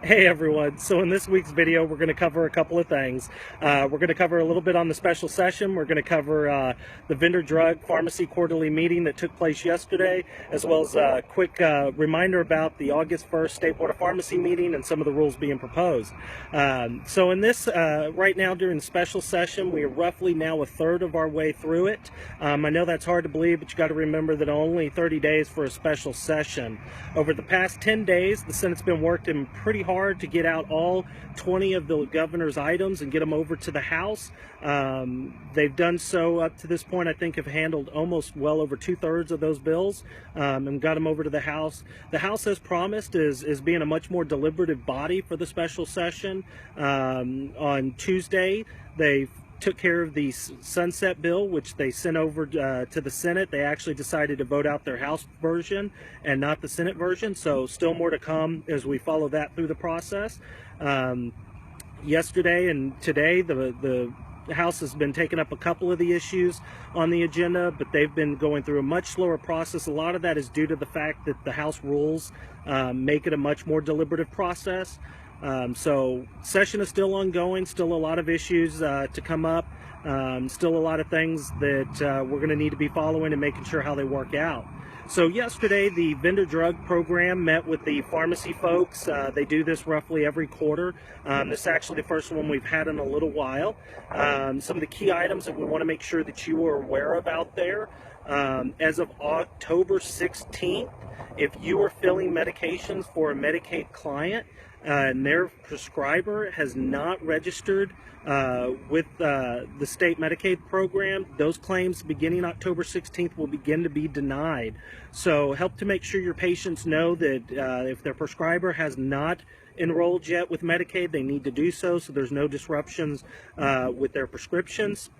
Hey everyone, so in this week's video we're going to cover a couple of things. We're going to cover a little bit on the special session. We're going to cover the vendor drug pharmacy quarterly meeting that took place yesterday, as well as a quick reminder about the August 1st State Board of Pharmacy meeting and some of the rules being proposed. So in this, right now during the special session, we are roughly now a third of our way through it. I know that's hard to believe, but you got to remember that only 30 days for a special session. Over the past 10 days, the Senate's been working pretty hard to get out all 20 of the governor's items and get them over to the House. They've done so up to this point. I think have handled almost well over 2/3 of those bills and got them over to the House. The House, as promised, is being a much more deliberative body for the special session. On Tuesday, they took care of the sunset bill, which they sent over to the Senate. They actually decided to vote out their House version and not the Senate version, so still more to come as we follow that through the process. Yesterday and today, the House has been taking up a couple of the issues on the agenda, but they've been going through a much slower process. A lot of that is due to the fact that the House rules make it a much more deliberative process. So session is still ongoing, still a lot of issues to come up, still a lot of things that we're going to need to be following and making sure how they work out. So yesterday, the vendor drug program met with the pharmacy folks. They do this roughly every quarter. This is actually the first one we've had in a little while. Some of the key items that we want to make sure that you are aware of out there. As of October 16th, if you are filling medications for a Medicaid client and their prescriber has not registered with the state Medicaid program, those claims beginning October 16th will begin to be denied. So help to make sure your patients know that if their prescriber has not enrolled yet with Medicaid, they need to do so there's no disruptions with their prescriptions.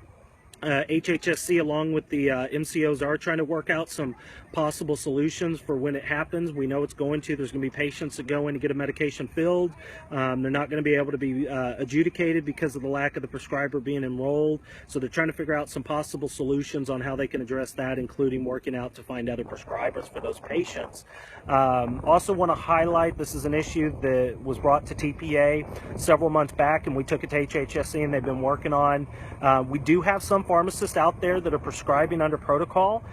HHSC along with the MCOs are trying to work out some possible solutions for when it happens. We know it's going to. There's going to be patients that go in to get a medication filled. They're not going to be able to be adjudicated because of the lack of the prescriber being enrolled. So they're trying to figure out some possible solutions on how they can address that, including working out to find other prescribers for those patients. Also want to highlight, this is an issue that was brought to TPA several months back, and we took it to HHSC and they've been working on. We do have some pharmacists out there that are prescribing under protocol.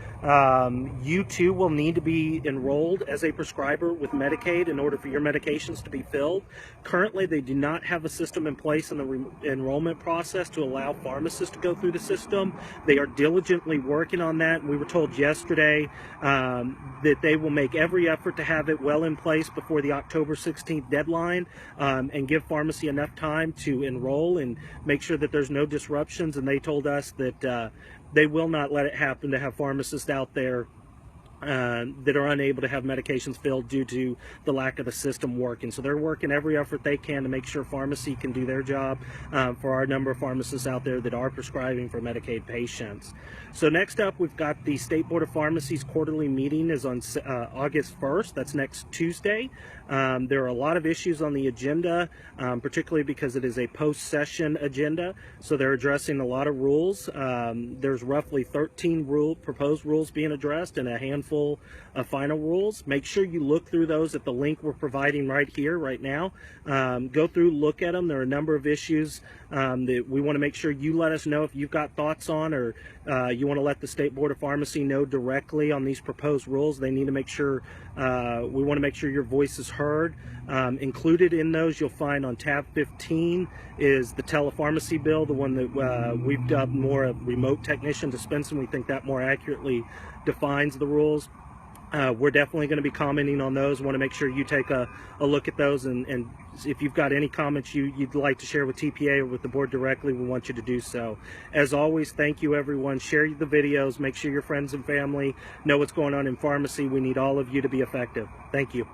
You too will need to be enrolled as a prescriber with Medicaid in order for your medications to be filled. Currently, they do not have a system in place in the enrollment process to allow pharmacists to go through the system. They are diligently working on that. We were told yesterday that they will make every effort to have it well in place before the October 16th deadline and give pharmacy enough time to enroll and make sure that there's no disruptions. And they told us that they will not let it happen to have pharmacists out there that are unable to have medications filled due to the lack of the system working. So they're working every effort they can to make sure pharmacy can do their job for our number of pharmacists out there that are prescribing for Medicaid patients. So next up, we've got the State Board of Pharmacy's quarterly meeting is on August 1st. That's next Tuesday. There are a lot of issues on the agenda, particularly because it is a post-session agenda. So they're addressing a lot of rules. There's roughly 13 proposed rules being addressed and a handful of final rules. Make sure you look through those at the link we're providing right here, right now. Go through, look at them. There are a number of issues that we want to make sure you let us know if you've got thoughts on, or you want to let the State Board of Pharmacy know directly on these proposed rules. They need to make sure, we want to make sure your voice is heard. Included in those, you'll find on tab 15 is the telepharmacy bill, the one that we've dubbed more a remote technician dispensing. We think that more accurately defines the rules. We're definitely going to be commenting on those. Want to make sure you take a look at those, and if you've got any comments you'd like to share with TPA or with the board directly, we want you to do so. As always, thank you everyone. Share the videos. Make sure your friends and family know what's going on in pharmacy. We need all of you to be effective. Thank you.